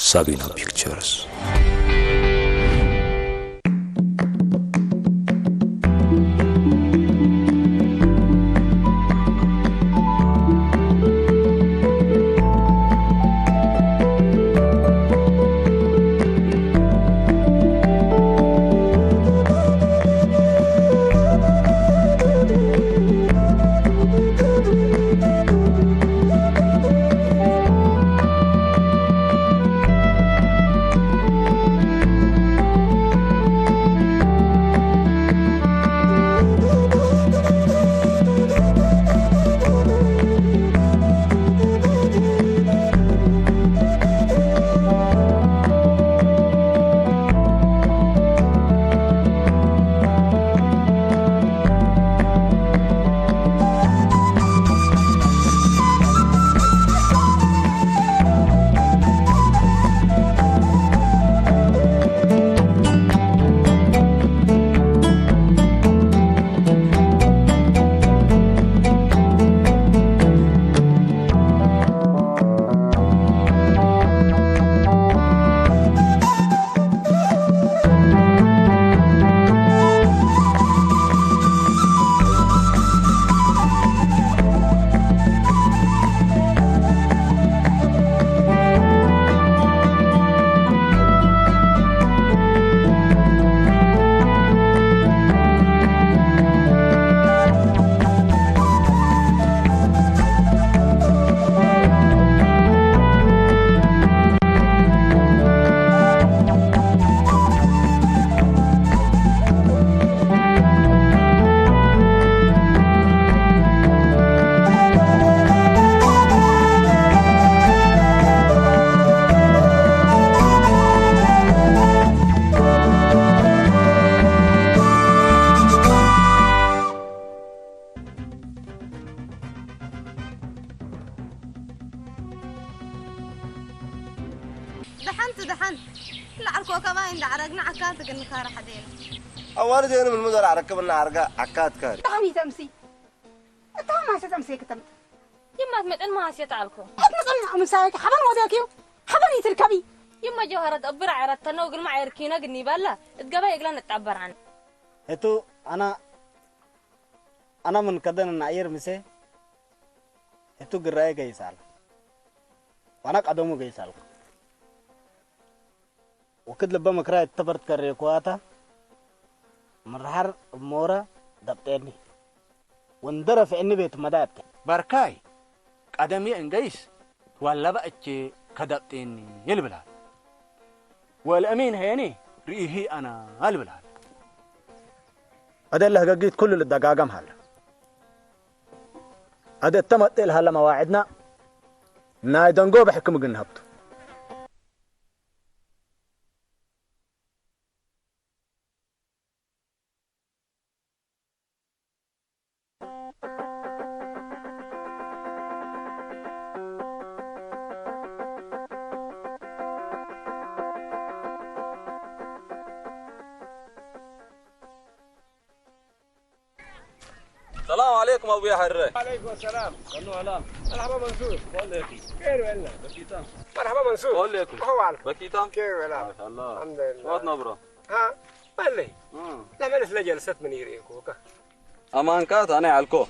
Sabina Pictures. دحنت لا عركو كمان عرقنا عكاتك النخارة حدين أول دين من مدر عركبنا عكات كاري دحني تمسي أنت ما ستمسي كتمت يما تمت ما هسيت عالكو أتنقل مساك حبن وذاكيو حبني تركبي يما جوهرة أبر عرت تنوقل مع عركينا قني بالا اتقبا يقلان نتعبر عنه هتو أنا من كدن النعير مسي هتو قرأي جيسال وانا قدومو جيسال وكد لبا مكرا اتبرت كريكواتا مرحر مورا دبتيني وندرف اني بيت مدات بركاي قدمي انجيس ولا بقتش كدبتيني يلبلها والامين هيني ريهي انا البلها هذا اللي هقيت كل الدقاقم هلا هذا التمثيل هلا مواعدنا نايدنقو بحكم قنهبتو السلام عليكم ابو يحيى. وعليكم السلام. قالوا علام. مرحبا منصور. قول لك. خير ولا؟ بكيتام. مرحبا منصور. قول لك. هو عارف. بكيتام. خير ولا؟ ما شاء الله. الحمد لله. وات نبره. ها مالي. لا مالس لجلست من يريكوكا. امان كات انا علكو.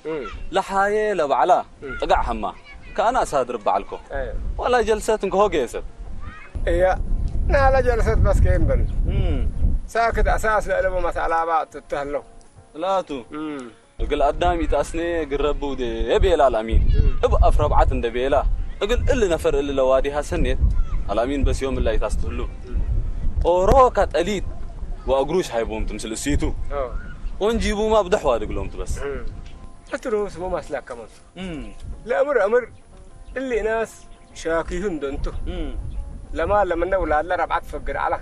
لحايه لبعلا. طقع حما. كان اسادر بعلكو. ايوه. ولا جلستك هو جيست. ايه. لا جلست بس كيم بن. ساكت اساس لألبو مسألة بعض تتهلو. لا تو. اقول قدامي تاسني قربوا دي يبيلا الامين ابقى في ربعه اند بيلا اقول اللي نفر اللي لواديها سنيت الامين بس يوم اللي تستهلو اوروكا تليد واقروش هيبوم تمثل السيتو ونجيبوا ما بدحوا دقلومت بس اتروس مو مسلك كمان لا امر اللي ناس شاكيهن دنتو لما نولاد لا ربعه فقر على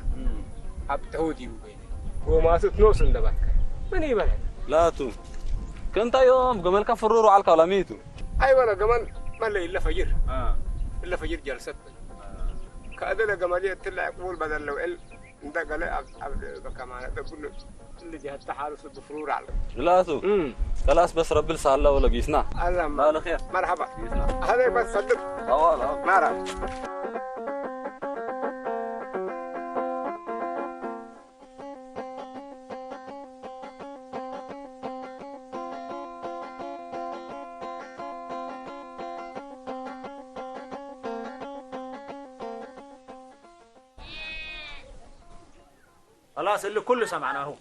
عبتهودي وما تتنوس اندبك من يبل لا تو كنت يوم قبل كفروروا على كلاميتو ايوه انا قبل ما اللي الا فجر الا فجر جلست كادله قماليه طلع قول بدل لو ال انت قال عبد كمان بقول اللي جهه التحالف بفرور على لا تو خلاص بس رب الله ولا قيسنا الله خير مرحبا هذا بس صدق اه مرحبا خلاص اللي كله سمعناه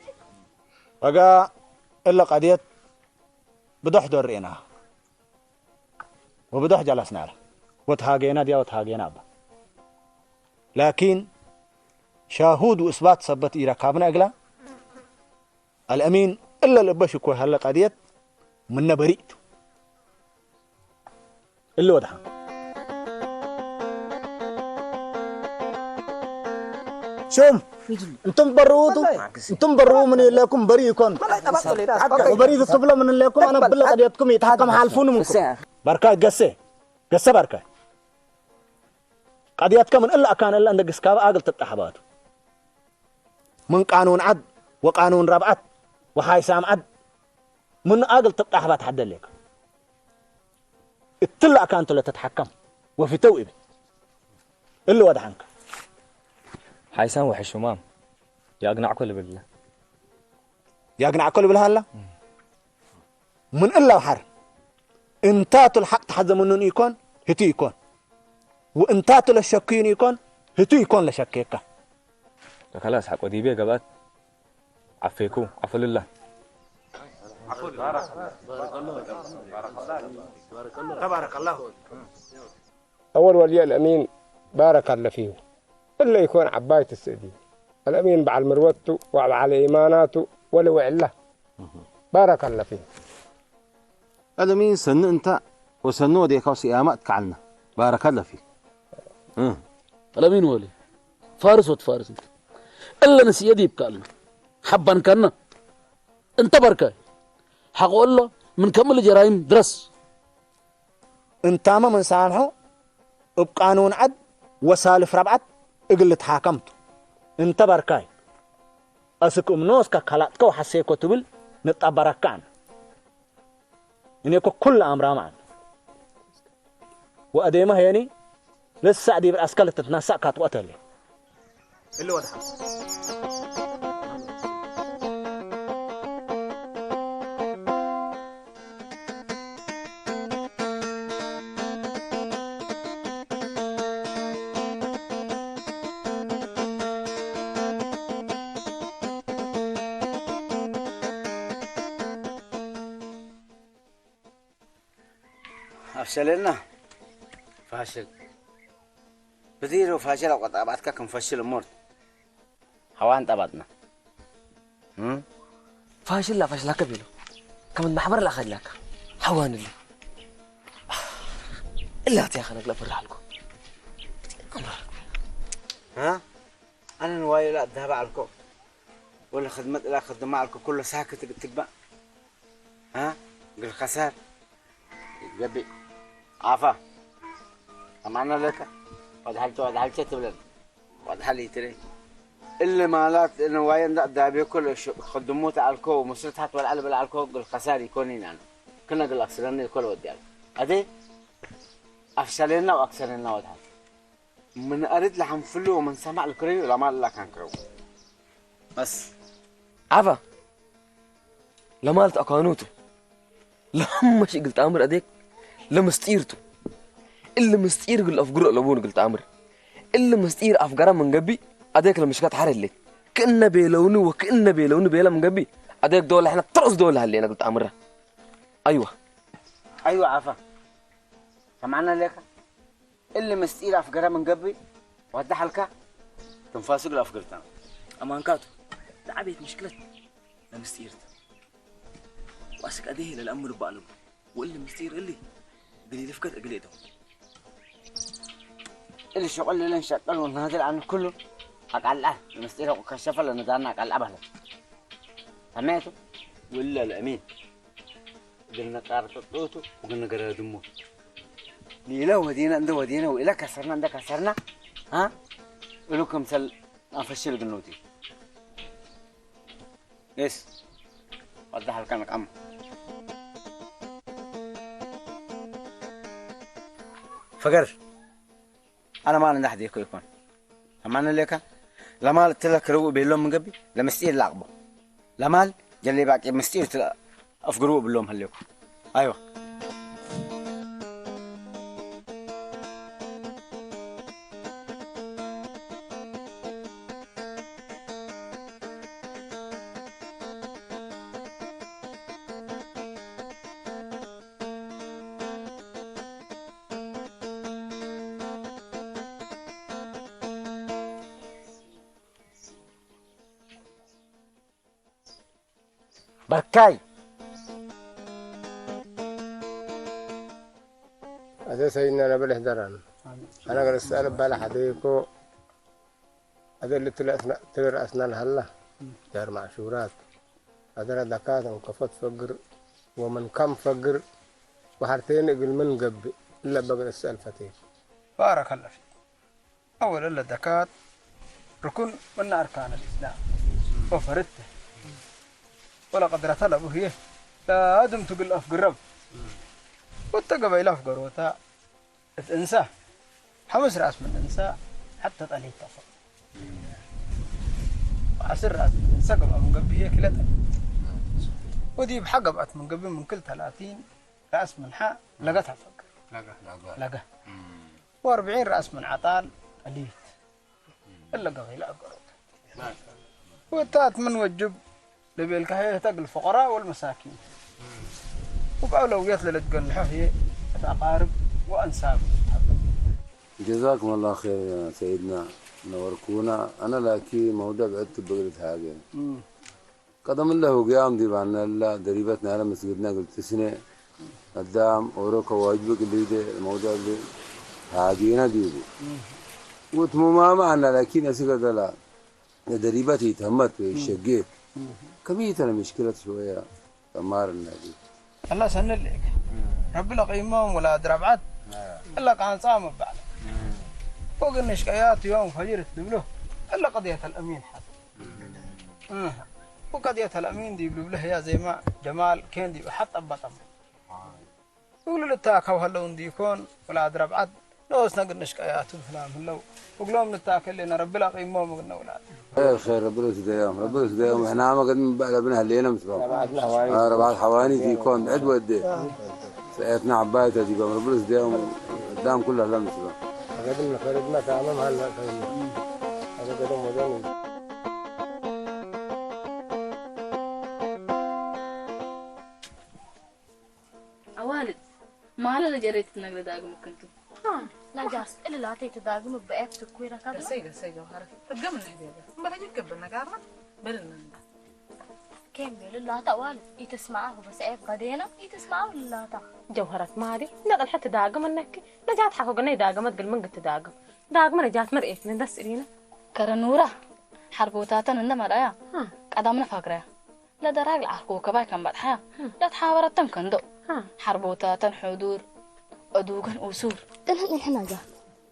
بقى إلا قضية بدح درينا وبدح جلسنا له وتهاجينا دي وتهاجينا با لكن شاهود وإثبات سبت إيركابنا أقلا الأمين إلا اللي بشكو هلا قضية من بريء اللي وضحها شوم انتم بروا من اللي لكم بريء يكون وبريء الطفله من اللي لكم انا بالله قضيتكم يتحكم حالفون منكم بركه قسه بركه قضيتكم من الا كان الا عندك اسكاب اقل تطحبات من قانون عد وقانون ربعت وحايسام عد من اقل تطحبات حد لك اتلا كانت لا تتحكم وفي توئب اللي وضحنك حيسان وحشومام يقنع كل بالله يقنع كل بالله هلا من إلا وحر انتات الحق تحز منون يكون هتو يكون وانتات الشكين يكون هتو يكون لشكيك خلاص حق ودي بيه قبات عفيكو عفو لله تبارك الله أول ولي الأمين بارك الله فيه إلا يكون عباية السعدي الأمين بعد مروته وعلى إيماناته ولو عله بارك الله فيه الأمين سن أنت وسنو ديك وسيامات كعلنا بارك الله فيك الأمين ولي فارس وتفارس انت إلا نسي يدي بكالنا حبا كنا انت بركة حق الله من كمل جرائم درس انت ما من سامحه بقانون عد وسالف ربعت اقل تحاكمت انت بركاي اسكم نوسك خلاتك وحسيكو تبل نتبركان انيكو كل امر معنا واديما هيني لسه دي بالاسكال تتنسى كاتوتل اللي وضح أفشلنا فاشل بديرو فاشل وقد أبعتك كم فشل المرت هوان تبعتنا فاشل لا فاشل كبيلو كمان محبر لا خلي لك حوان اللي إلا يا أخي أنا فرح لكم ها أنا نوايا لا ذهب علىكم ولا خدمت لا خدمة علىكم كله ساكت تقبع ها قل خسار جبي عافا أمانة لك واد حلت تبلن واد حلي تري اللي مالات إنه وين ده بياكل خدموت على الكو ومصرت حتى ولا على الكو قل خسار يكونين أنا كنا قل أكسرنا الكل ودي على أدي أفشلنا وأكسرنا واد حل من أريد لحم فلو ومن سمع الكريم ولا ما الله كان كرو بس عفا لمالت أقانوته لما شي قلت أمر أديك لما استيرته إلا مستير قل أفقر لبون قلت أمر إلا مستير أفقر من قبي أديك لما شكات حر اللي كأنه بيلونه وكأنه بيلونه بيلا من قبي أديك دولة إحنا ترقص دولة اللي أنا قلت أمره أيوة عفا سمعنا لك اللي مستير أفقر من قبي وهذا حلقة تنفاسق الأفقرتان أمان كاتو لعبت مشكلة لما استيرت وأسك أديه للأمر بقلب واللي مستير اللي قليل فكت قليته اللي شغل اللي نشغل ونهدر عن كله أقل له المستير وكشف له ندارنا أقل أبله سمعته ولا الأمين قلنا قارة الطوتو وقلنا قرار دمه ليلا ودينا عند ودينا وإلا كسرنا عند كسرنا ها ولكم سل أفشل قنوتي يس وضح لك أم فقر أنا ما عندي أحد يكون أما أنا ليك لما تلك رو بيلوم من قبل لما استير لعبه لما جلي باقي مستير أفقروا باللوم هاليوم أيوة بركاي هذا سيدنا أنا بله دران أنا قال السؤال بالله حديكو هذا اللي تلر أسنان هلا جار معشورات هذا دكات وكفت فقر ومن كم فقر وحرتين يقول من قبل إلا بقى السؤال فتيه بارك الله فيك أول إلا دكات ركن من أركان الإسلام وفردته ولا قدر طلبه هي لا أدم تقول أفقر رب واتقى إلى أفقر وتا انسى حمس رأس من انسى حتى طليت تفضل وعسر رأس من انسى قبل من قبل هي كلتها ودي بحقبت من قبل من كل 30 رأس من حاء لقتها فقر لقى و40 رأس من عطال أليت إلا قبل أفقر وتات من وجب لبالكهية تقل الفقراء والمساكين وبأولويات للتقنحه هي الأقارب وأنساب. جزاكم الله خير يا سيدنا نوركونا. أنا لاكي موضوع بعدت بقلت حاجة قدم الله قيام دي بعنا الله دريبتنا على مسجدنا قلت سنة قدام أوروكا واجبك اللي ده الموضوع اللي حاجينا دي وتمو معنا لكن أسيقظ لا دريبتي تهمت وشقيت كمية المشكلة شوية تمار النادي الله سن لك رب القيمة ولا دربعت إلا كان صام بعد فوق النشكيات يوم فجر تدبله إلا قضية الأمين حد وقضية الأمين دي بله يا زي ما جمال كان دي حتى بطم يقولوا للتاك هو هلون دي يكون ولا دربعت لو اسنق النشكيات فلان هلو وقلوم نتاك اللي رب القيمة وقلنا أولاد خير ربنا يسديهم ربنا يسديهم احنا ما قد من بعد ابنها الليله مسبوق ربع الحواني في كون عد ودي سيتنا عبايته دي ربنا يسديهم قدام كلها لا مسبوق قدمنا فريدنا تمام هلا هذا قدم وجاني والد ما لا جريت نقدر داقم كنتو لا جاس إلا لا تيتداقم بأكتك كويرة كذا قصي جوهرة تقمنا هذيك ما تجيك قبلنا قارنا بلنا كم بيقول لا توالد يتسمعه بس عيب قدينا يتسمعه ولا تا جوهرة ماري نقل حتى داقم انك نجات حقوقنا داقم تقول من قلت داقم داقم نجات مرئيك ندس إلينا كرنورة حربوتاتن إنما رأيا قدامنا فقرة لا دراج العرقو كباي كان بدحها لا تحاورتن كندو حربوتاتن حضور أدوغن أسور تلهن الحين جات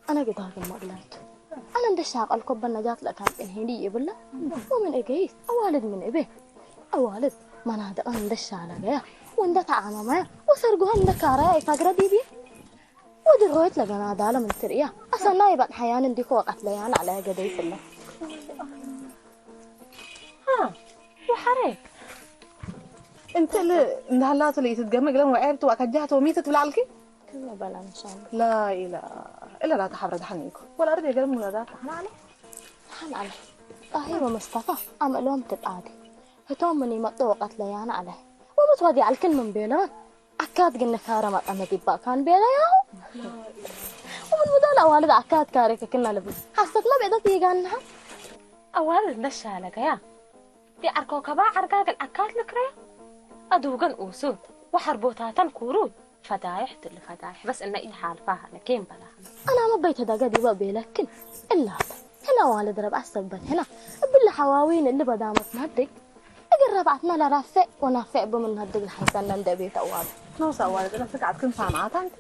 أنا قد هذا المقلات أنا ندش عقل كوب النجات لكان إنهيني يبلا ومن إجيس أوالد من إبه أوالد ما نهدأ ندش على جاه وندت عمامه وسرقوها ندك عراي فقرة ديبي ودرويت لجنا دالة من سرية أصلا يبقى حيان ديكو قتليان على جدي الله وحريك انت اللي هلات اللي تتجمع لهم وعرت وأكجهت وميتت بالعلكي كله بلا إن شاء الله لا إله إلا لا تحبرد حنيكو ولا أرضي قلم ولا ذاك حنا عليه حنا عليه طاهر ومصطفى عملهم تتعادي هتوم مني مقطوع قتليان عليه ومتودي على الكل من بيلان أكاد قلنا كارمات أنا ديبا كان بيلا ياهو ومن مدال والد أكاد كاريك كنا لبي حسيت ما بيضا تيجانها أوالد ندش على جاه دي عركو كبا عرقاق الأكاد لكريا أدوغن أوسود وحربوتاتن كورود فدايح تل فدايح بس إن إيه حال فاها لكن بلا أنا ما بيت هذا قد يبقى بيلكن إلا هنا والد ربع السبت هنا بالله حواوين اللي بدامت مهدك أجر ربعتنا لرافق ونافق بمن هدك الحسن نندق بيت أوالد نوصل والد أنا فكرت كن صانعات أنت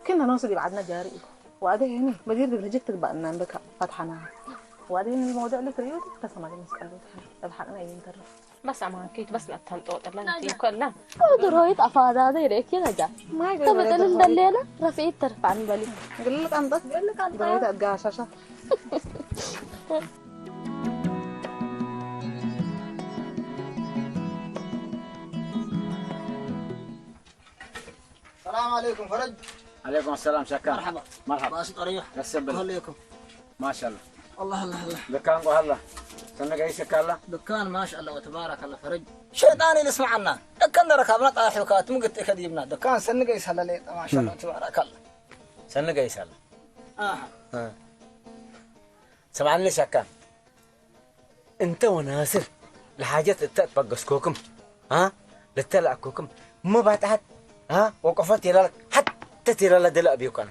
كنا نوصل بعدنا جاري وهذا هنا بدير بلجتك بقى إن بك فتحنا وهذا الموضوع اللي تريده تسمع المسألة الحقنا ينتر بس أمان كيت بس لا تنطوط لنا تي كلنا ودرويت أفادا ديرك يا جا تبدل الليلة رفيق ترفع عن بالي قل لك أنت درويت أتقاششة السلام عليكم فرج. عليكم السلام شكرا. مرحبا. مرحبا. باش طريح. السبل. عليكم. ما شاء الله. الله الله الله. دكان وهلا. سنة جايسة كلا. دكان ما شاء الله وتبارك الله فرج. شيطاني اللي اسمع عنا. دكان ركبنا طايح وكات مو قلت كديبنا. دكان سنة جايسة هلا ليه ما شاء الله تبارك الله. سنة جايسة هلا. آه. سمعني لي شكان. أنت وناصر لحاجات تتبقسكوكم. ها لتلأكوكم ما بعتحت ها وقفت يلا حتى تيرا دلأ بيوكنا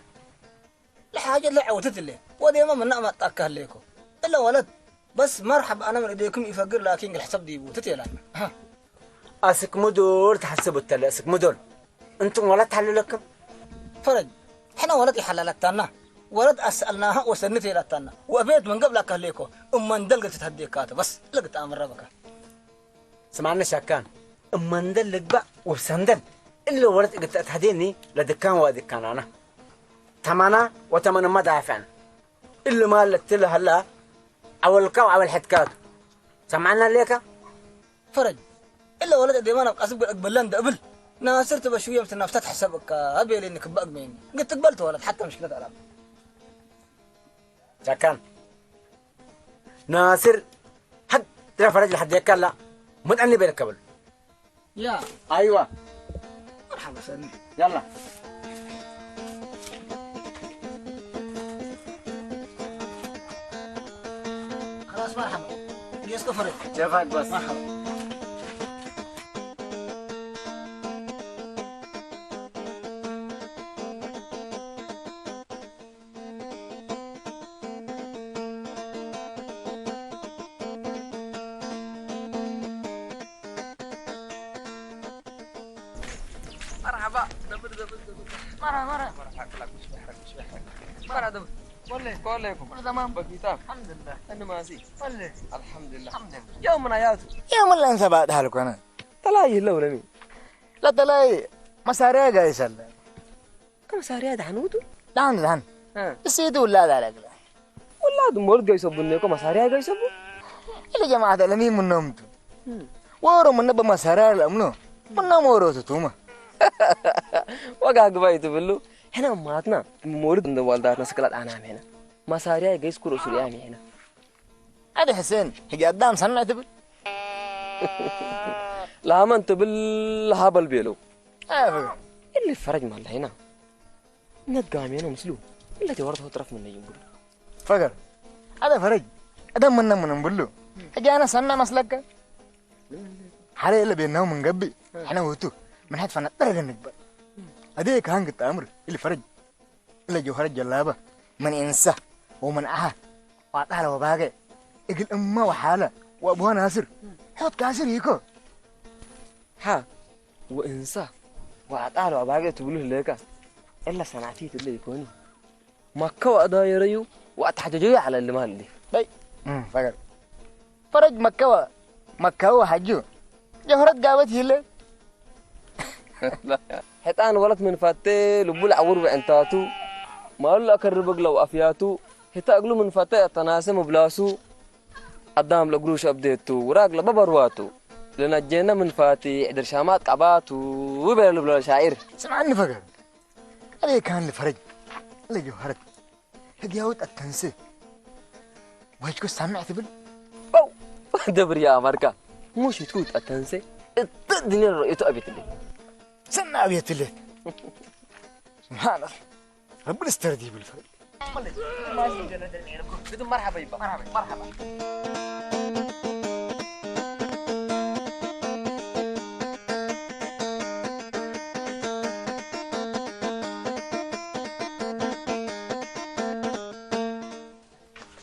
الحاجة اللي عودت لي ودي ما من نعمة تأكل ليكم إلا ولد بس مرحب أنا من إيديكم يفقر لكن الحساب دي بوتتي ها أسك مدور تحسبوا التلا أسك مدور أنتم ولا تحلوا لكم فرج إحنا ولد يحللتنا ولد أسألناها وسنتي لتنا وأبيت من قبل أكليكو أما ندلقت تهديكاته بس لقيت أمر ربك سمعنا شاكان أما ندلق بقى وبسندل إلا ولد قلت تهديني لدكان ودكان أنا تمانا وتمانا ما دافعنا إلا ما قلت له هلا أول كاو أول حدكات سمعنا ليك فرج إلا ولد ديما أسبق أقبلان قبل ناصرت بشوية مثل نفتح حسابك أبي لي إنك بقى مني قلت قبلت ولد حتى مشكلة ألعاب شاكان ناصر حد رفع رجل حد يكلا من أني بينك قبل يا أيوة مرحبا سني يلا خلاص مرحبا يسكو فرج كيفك بس مرحبا مرحبا مرحبا مرحبا كلكم تمام بكيتاف الحمد لله انا ماشي الحمد لله يومنا ياتو يوم اللي انسى بعد حالك انا تلاقي لولا مين لا تلاقي مساريا قايس الله كم مساريا دحنوتو دحن السيد ولا لا لا ولا دم ورد يسبوني كم مساريا يسبو اللي جماعه الامين من نومتو ورو من نبا مساريا الامنو من نوم ورو تتوما وقع قبايتو بلو هنا ماتنا مورد من والدارنا سكلات انا هنا مساريا جايس كل اسوري هنا هذا حسين هي قدام سنة تبل لا ما انت بالهبل بيلو فقر اللي فرج مال هنا نتقامين ومسلو اللي تورثه طرف من ينقول فقر هذا فرج هذا من نقول هجي انا سنة مسلك حالي اللي بينهم من قبي احنا وتو من حد فنا درجة نقبل هذيك هانقت امر اللي فرج اللي جوهر جلابه من انسى ومن اها وعطاله وباقي اقل امه وحاله وابوها ناصر حط كاسر يكو ها وانسى وعطاله وباقي تقوله ليك الا صنعتي اللي يكوني ما كوا دايريو واتحججوا على اللي مال دي باي فقر فرج مكوا حجو جوهرت قاوت هيله حتى ولد من فاتي لبول عور بعنتاتو ما اقول اقربك لو افياتو حتى اقول من فاتي تناسم بلاسو قدام لقروش ابديتو وراق لببرواتو لنجينا من فاتي عدر شامات قباتو وبيل بلا شاعر سمعني فقر هذه كان لفرج اللي جوهرت هدياوت التنسي وهيكو سامعت بل او دبر يا امريكا مش تكوت التنسي الدنيا رؤيته ابيت لي سنة أبيت لك سبحان الله ربنا استردي بالفرق مرحبا يبا مرحبا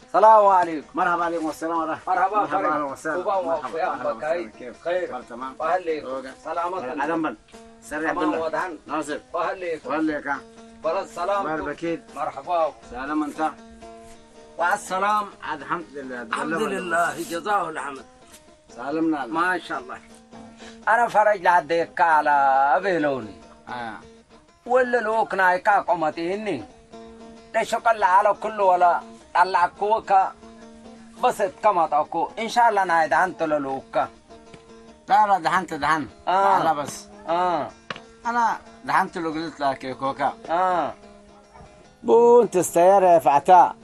السلام عليكم مرحبا عليكم والسلام ورحمة مرحبا مرحبا وسهلا كيف خير تمام وهليك سلامات على سريع بالله ناصر وهليك بلد سلام باربكيت مرحبا سلام انت والسلام الحمد لله الحمد لله جزاه الحمد سلمنا ما شاء الله انا فرج لعديك على ابيلوني ولا لوكنا كا قمتيني ليش قال على كل ولا طلعكوكا بس كما تاكو ان شاء الله انا دهنت لوكا لا دهنت لا بس انا دهنت له قلت لك كوكا بونت السيارة فعتا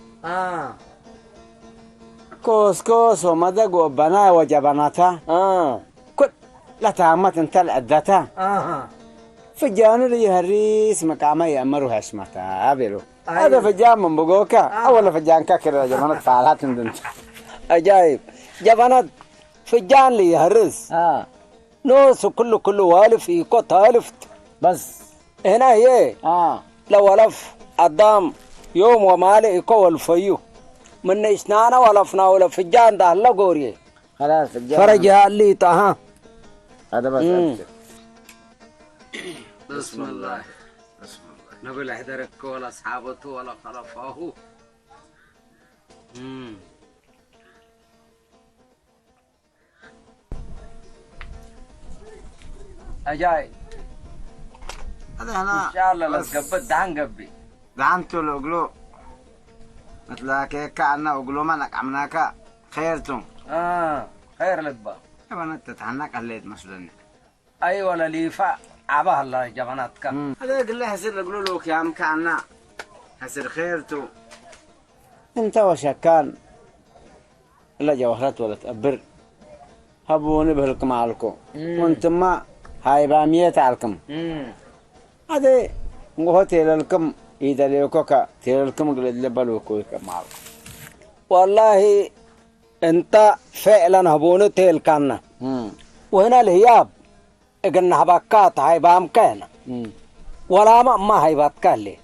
كوس ومدق وبنا وجبناتا كل لا تعمت انت العدتا فجان اللي يهريس مقامه يأمره هشمتا أبيلو هذا فجان من بقوكا أول فجان كاكر جبنات فعالات عندنا عجائب جبنات فجان اللي يهرس نوس كله والف يكو تالفت بس هنا هي لو ولف قدام يوم ومالي يكو والفيو من إسنانا ولفنا ولا فجان ده الله قوري خلاص فجان فرجها اللي طه هذا بس بسم الله نقول احذرك ولا اصحابته ولا خلفه اجاي هذا هنا ان شاء الله لتقبل دهن قبي دهنتو الاقلو مثل كيكا عنا اقلو منك عمناك خيرتم خير لبا طبعا انت تحنك عليت مسلني اي ولا ليفا عباه الله جبناتك هذا قال لي حسر اقلو لك يا عم كعنا حسر خيرتو انت وشكان لا جوهرات ولا تأبر هبوني بهلكم عليكم وانتم ما هاي بامية عليكم هذا نقول تيلكم إذا ليكوكا تيلكم قلت لبلوكوك معكم والله انت فعلا هبوني تيلكنا وهنا الهياب قلنا هبكات هاي بامكانا ولا ما هاي باتكالي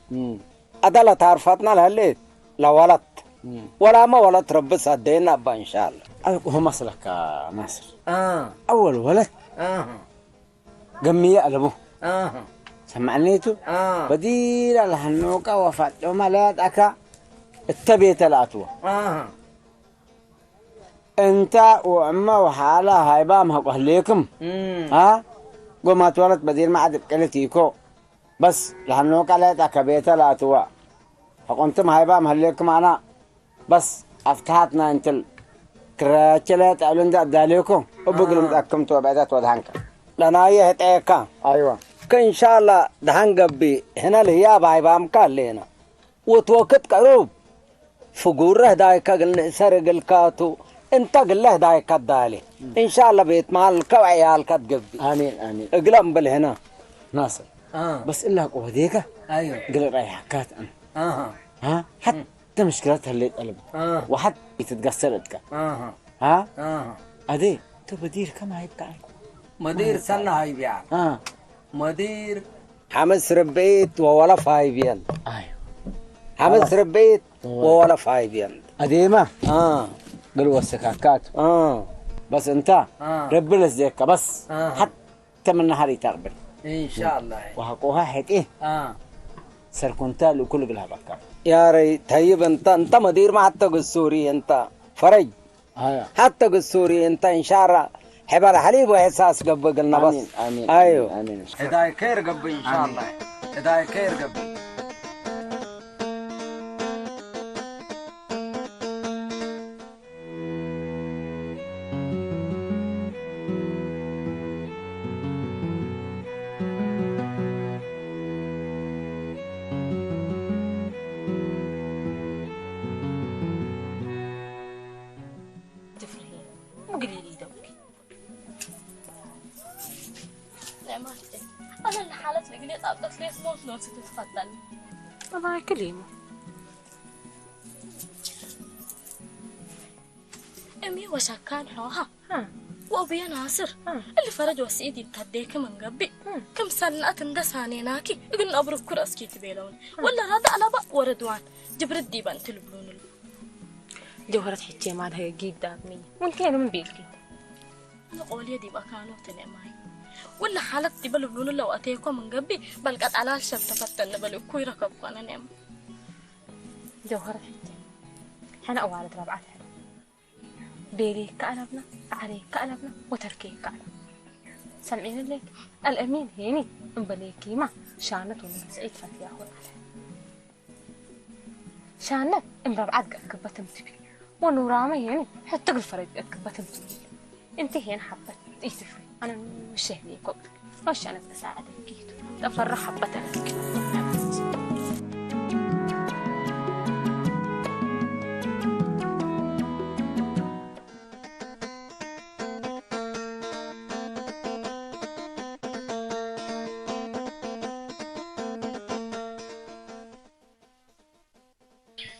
أدلا تعرفتنا لهالليت لا ولد ولا ما ولد ربس هدينا أبا إن شاء الله هو مسلك ناصر أول ولد قمية ألبو سمعنيتو بديل الحنوكا وفاتو ملات أكا التبيت الأتوى انت وعما وحالة هايبام هقهليكم قوما تولد بديل ما عاد بكالتيكو بس الحنوكا لات أكا بيت الأتوى فقنتم هايبام هليكم أنا بس أفتحتنا انتل كراتشلات أعلن داليكم وبقل متأكمتوا بعدات ودهنك لنا يهتأكا أيوة كإن شاء الله دهن قبي هنا الهياب هايبام كالينا وتوقت قروب فقوره دايكا قلنا سرق الكاتو انت قله دايكا دالي إن شاء الله بيت مالك وعيالك تقبي آمين آمين اقلم بالهنا ناصر بس إلا قوة ديكا أيوة قل رأي حكات أنا حتى مشكلتها اللي تقلب وحتى تتقصرتك أدي تو بدير كم هيبقى مدير سنة هاي بيان مدير حمس ربيت وولف هاي بيان حمس ربيت وولف هاي بيان أديمة قلوا السكاكات بس انت ربي لزيك بس حتى من نهاري تقبل ان شاء الله وحقوها حيت ايه سركنتال وكل قلها بكار يا ريت طيب انت مدير ما حتى قصوري انت فرج حتى قصوري انت ان شاء الله حبال حليب واحساس قبل قلنا بس آمين ايوه آمين هداية خير قبل ان شاء الله هداية خير قبل أنا اللي حالت لي قلت أبدأ ليش موت نفسي تتفضل والله كلمة أمي وشكان حوها وأبي ناصر اللي فرج وسيدي بتهديك من قبي كم سنة تندساني ناكي قلنا أبرك كرأس كي تبيلون ولا رد على بق وردوان جبرت دي بنت البلون جوهرة حكي مالها جيب دابني وانت أنا من بيلكي أنا قولي دي بكانو تنعماي ولا حالت دي بلبلون لو أتيكو من قبي بل قد على الشب تفتن بل كوي ركبكو أنا نعم جوهرة حكي أنا أوالد رابعة حلو بيلي كألبنا عليك كألبنا وتركي كألب سمعين لك الأمين هيني مبليكي ما شانت ومن سعيد فتيا هو شانت مربعات قبت متبي ونورامي هيني حتى الفرج قبت متبي انت هين حبت يتفري أنا مش هيك وقت وش أنا بساعدك كيتو تفرح حبتك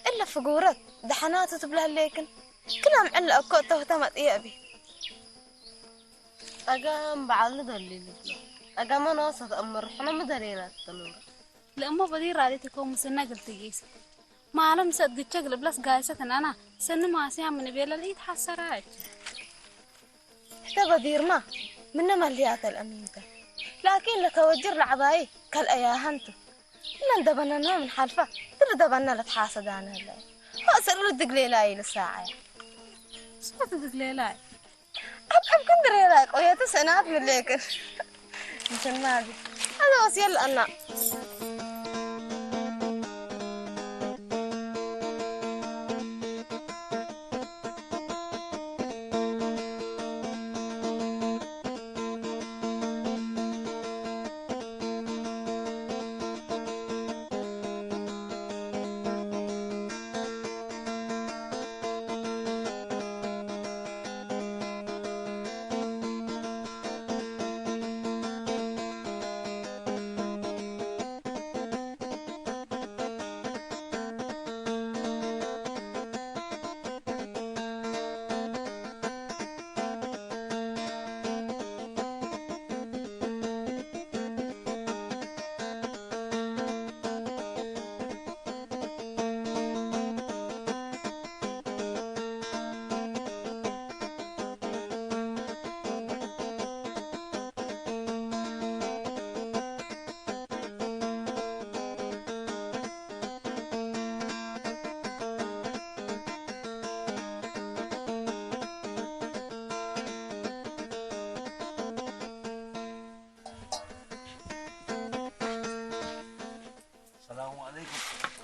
إلا فقورات دحنات تبلها ليكن كلام علق كوته وتمت إيابي أقام بعلد اللي أقام أنا وسط أمر حنا مدرينا التنور لأما بدير راديتكم مسنا قلت جيس ما علم صدق شغل بلس قايسة أنا سن ما سيا من بيلا الإيد حسرات حتى بدير ما من مليات الأمينة لكن لك وجر العباية كالأياهنتو إلا ندبنا نوم من حلفة تردبنا لتحاسد أنا هلا هو سر ردق ليلاي للساعة سمعت ردق ليلاي أبحب كندر يلاك ويا تسعنات من ليكر مثل ما هذا وسيل أنا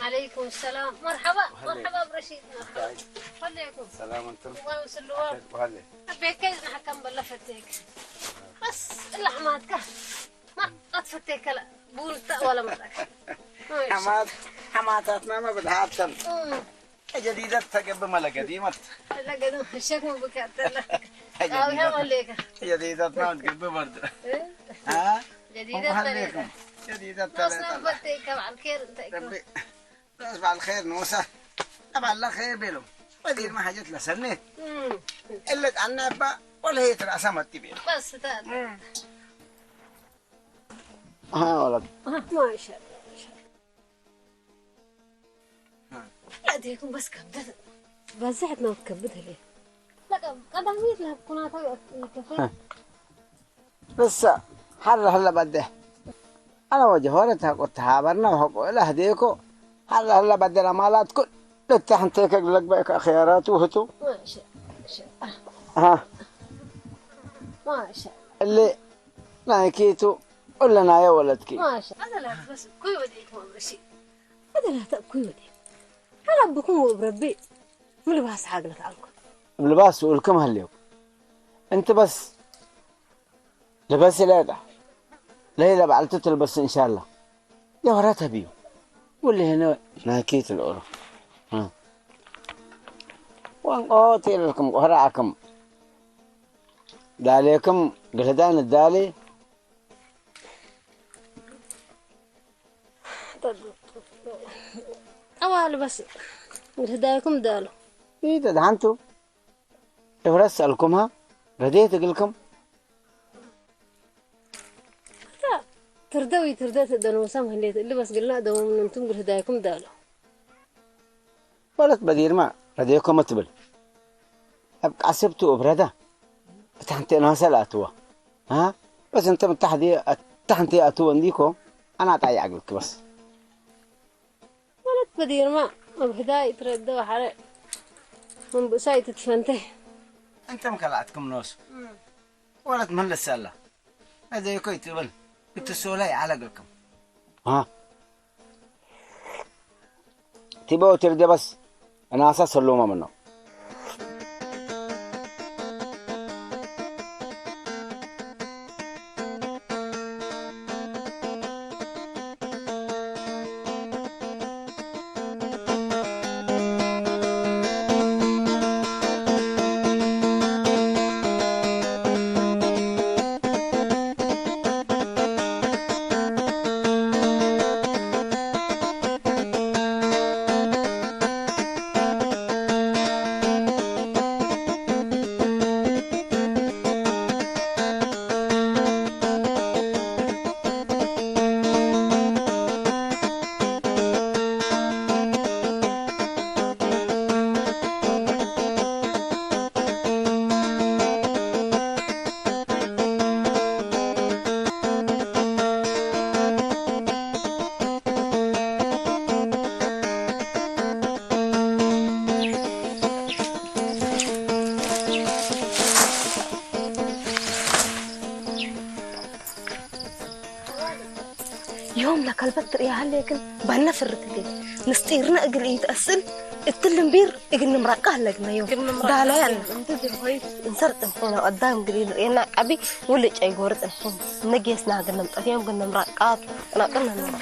عليكم السلام مرحبا مرحبا برشيد مرحبا خليكم سلام انتم وسلوان وهلا بيكيز نحكم بالله فتيك بس اللحماتك ما أتفتيك لا بولتا ولا مرك حماتاتنا ما بدها تم جديدة تقب ملا قديمة لا قديم الشكم بكاتلا أو هم عليك جديدة ما تقب برضه ها جديدة جديدة نوصنا بفتيك مع الخير ربي نصبح الخير نوسة طبعا الله خير بيلهم بدير ما حاجت لسنة قلت عنا بقى ولا هي ترأسها تبين بس تاد ها ولد ما شاء الله لا ديكم بس كبدت بزحت ما كبدها ليه لا قدامي لها كناتها كفاية لسه هلا بده أنا وجهورتها قلت هابرنا وحقوا له هديكو هلا بدنا مالات كل تحنتك لك بك خيارات وهتو ما شاء الله ها ما شاء اللي نايكيتو ولا نايا ولدكي ما شاء الله هذا لا بس كوي وديك ما برشي هذا لا تأكوي وديك أنا بكون وبربي من لباس حاجة تعلقوا بلباس ولكم هاليوم أنت بس لباس ليلة بعلتو تلبس إن شاء الله يا وراتها بيو واللي هنا ناكيت الأورو وان قوتي لكم وهرعكم داليكم قردان الدالي أوالي بس هدايكم دالو إيه تدهنتو إيه أسألكمها رديت أقلكم تردوي تردات الدنوسام اللي بس قلنا دوم من أنتم قل هدايكم دالو ولد بدير ما رديكم متبل أبقى عصبتو أبرده تحنتي ناس الأتوا ها بس أنت من تحنتي أتوا عنديكم أنا أتعي عقلك بس ولد بدير ما بهداي تردوا حرق من بساي تتفنته أنت مكلعتكم نوس ولد من للسلة هذا يكوي تبل بتسولي على قلكم ها تبغوا تردي بس أنا أساس اللومة منه يوم لك البتر يا هليكن بنا فرت لي نستيرنا اقل يتأسل التلمبير اقل نمرقه لقنا يوم دالا يعني انسرت نحن قدام قريد رينا ابي ولا اي غورت نحن نجيسنا قلنا مطفيهم قلنا مرقات انا قلنا